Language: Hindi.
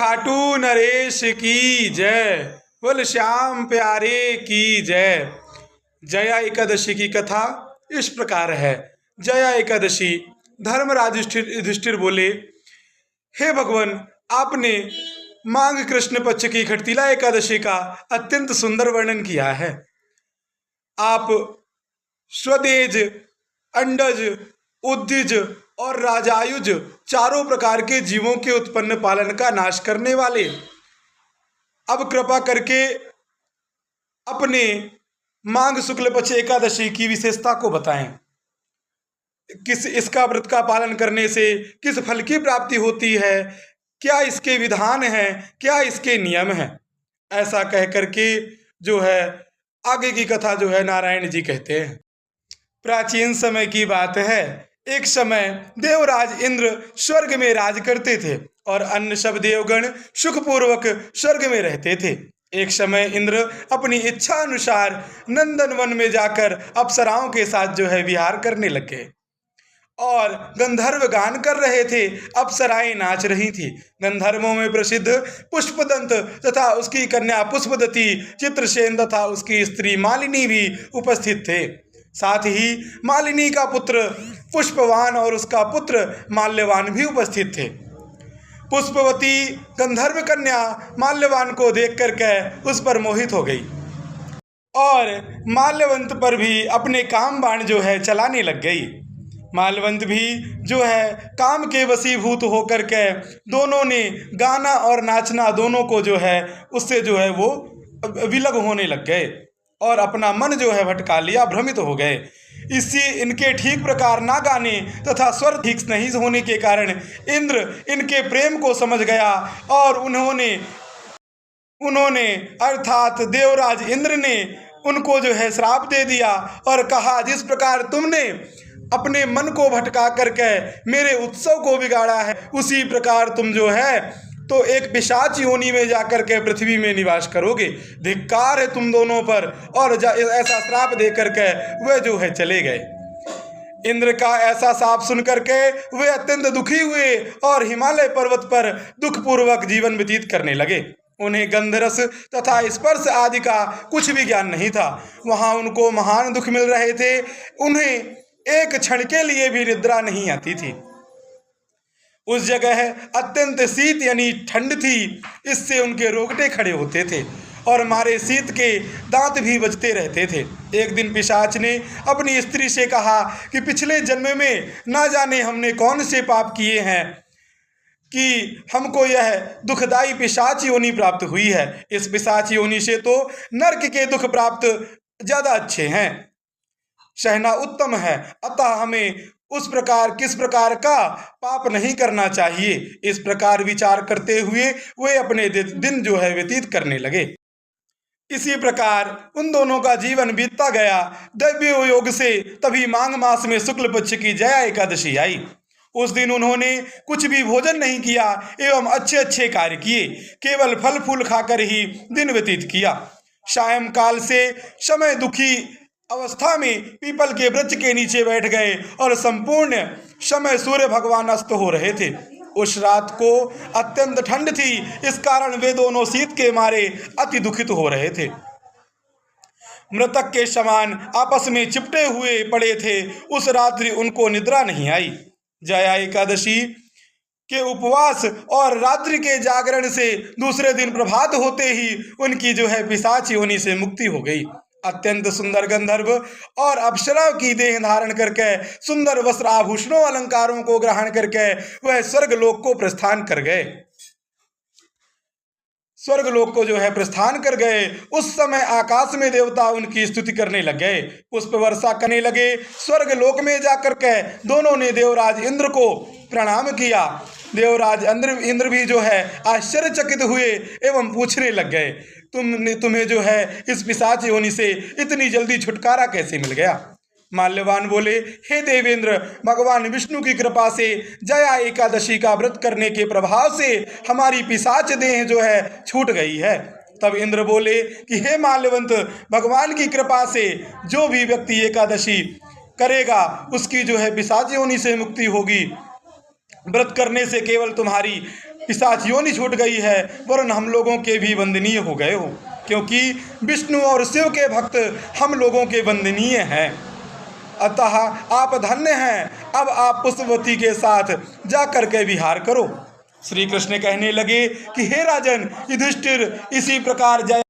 खाटू नरेश की जय, बोल श्याम प्यारे की जय। जया एकादशी की कथा इस प्रकार है। जया एकादशी, धर्मराज युधिष्ठिर बोले, हे भगवान, आपने माघ कृष्ण पक्ष की खटतिला एकादशी का अत्यंत सुंदर वर्णन किया है। आप स्वदेज, अंडज, उद्भिज और राजायुज चारों प्रकार के जीवों के उत्पन्न पालन का नाश करने वाले, अब कृपा करके अपने माघ शुक्ल पक्ष एकादशी की विशेषता को बताएं। किस इसका व्रत का पालन करने से किस फल की प्राप्ति होती है, क्या इसके विधान हैं, क्या इसके नियम हैं। ऐसा कह करके जो है आगे की कथा जो है नारायण जी कहते हैं। प्राचीन समय की बात है। एक समय देवराज इंद्र स्वर्ग में राज करते थे और अन्य सब देवगण सुखपूर्वक स्वर्ग में रहते थे। एक समय इंद्र अपनी इच्छा अनुसार नंदन वन में जाकर अप्सराओं के साथ जो है विहार करने लगे और गंधर्व गान कर रहे थे, अप्सराएं नाच रही थी। गंधर्वों में प्रसिद्ध पुष्पदंत तथा उसकी कन्या पुष्पदती, चित्रसेन तथा उसकी स्त्री मालिनी भी उपस्थित थे। साथ ही मालिनी का पुत्र पुष्पवान और उसका पुत्र माल्यवान भी उपस्थित थे। पुष्पवती गंधर्व कन्या माल्यवान को देख करके उस पर मोहित हो गई और माल्यवंत पर भी अपने काम बाण जो है चलाने लग गई। माल्यवंत भी जो है काम के वशीभूत होकर के दोनों ने गाना और नाचना दोनों को जो है उससे जो है वो विलग होने लग गए और अपना मन जो है भटका लिया, भ्रमित हो गए। इसी इनके ठीक प्रकार ना गाने तथा स्वर ठीक नहीं होने के कारण इंद्र इनके प्रेम को समझ गया और उन्होंने अर्थात देवराज इंद्र ने उनको जो है श्राप दे दिया और कहा, जिस प्रकार तुमने अपने मन को भटका करके मेरे उत्सव को बिगाड़ा है, उसी प्रकार तुम जो है तो एक पिशाच योनि में जाकर के पृथ्वी में निवास करोगे। धिक्कार है तुम दोनों पर। और ऐसा श्राप दे करके वे जो है चले गए। इंद्र का ऐसा शाप सुन करके वे अत्यंत दुखी हुए और हिमालय पर्वत पर दुखपूर्वक जीवन व्यतीत करने लगे। उन्हें गंधरस तथा स्पर्श आदि का कुछ भी ज्ञान नहीं था। वहाँ उनको महान दुख मिल रहे थे। उन्हें एक क्षण के लिए भी निद्रा नहीं आती थी। उस जगह अत्यंत शीत यानी ठंड थी, इससे उनके रोगटे खड़े होते थे और मारे शीत के दांत भी बजते रहते थे। एक दिन पिशाच ने अपनी स्त्री से कहा कि पिछले जन्म में ना जाने हमने कौन से पाप किए हैं कि हमको यह दुखदाई पिशाच योनि प्राप्त हुई है। इस पिशाच योनि से तो नरक के दुख प्राप्त ज्यादा अच्छे हैं, सहना उत्तम है, अतः हमें किस प्रकार का पाप नहीं करना चाहिए। इस प्रकार विचार करते हुए वे अपने दिन जो है व्यतीत करने लगे। इसी प्रकार उन दोनों का जीवन बीतता गया। दैवीय योग से तभी माघ मास में शुक्ल पक्ष की जया एकादशी आई। उस दिन उन्होंने कुछ भी भोजन नहीं किया एवं अच्छे अच्छे कार्य किए, केवल फल फूल खाकर ही दिन व्यतीत किया। सायंकाल से समय दुखी अवस्था में पीपल के वृक्ष के नीचे बैठ गए और संपूर्ण समय सूर्य भगवान अस्त हो रहे थे। उस रात को अत्यंत ठंड थी, इस कारण वे दोनों शीत के मारे अति दुखित हो रहे थे। मृतक के समान आपस में चिपटे हुए पड़े थे। उस रात्रि उनको निद्रा नहीं आई। जया एकादशी के उपवास और रात्रि के जागरण से दूसरे दिन प्रभात होते ही उनकी जो है पिशाच योनि से मुक्ति हो गई। अत्यंत सुंदर गंधर्व और अप्सरा की देह धारण करके सुंदर वस्त्र आभूषणों अलंकारों को ग्रहण करके वह स्वर्गलोक को प्रस्थान कर गए। स्वर्गलोक को जो है प्रस्थान कर गए। उस समय आकाश में देवता उनकी स्तुति करने लग गए, पुष्प वर्षा करने लगे। स्वर्गलोक में जाकर के दोनों ने देवराज इंद्र को प्रणाम किया। देवराज इंद्र भी जो है आश्चर्यचकित हुए एवं पूछने लग गए, तुम्हें जो है इस पिशाच योनि से इतनी जल्दी छुटकारा कैसे मिल गया। माल्यवान बोले, हे देवेंद्र, भगवान विष्णु की कृपा से जया एकादशी का व्रत करने के प्रभाव से हमारी पिशाच देह जो है छूट गई है। तब इंद्र बोले कि हे माल्यवंत, भगवान की कृपा से जो भी व्यक्ति एकादशी करेगा उसकी जो है पिशाच योनि से मुक्ति होगी। व्रत करने से केवल तुम्हारी पिशाच योनि छूट गई है, वरन हम लोगों के भी वंदनीय हो गए हो, क्योंकि विष्णु और शिव के भक्त हम लोगों के वंदनीय हैं। अतः आप धन्य हैं। अब आप पुष्पवती के साथ जा कर के विहार करो। श्री कृष्ण कहने लगे कि हे राजन युधिष्ठिर, इसी प्रकार जय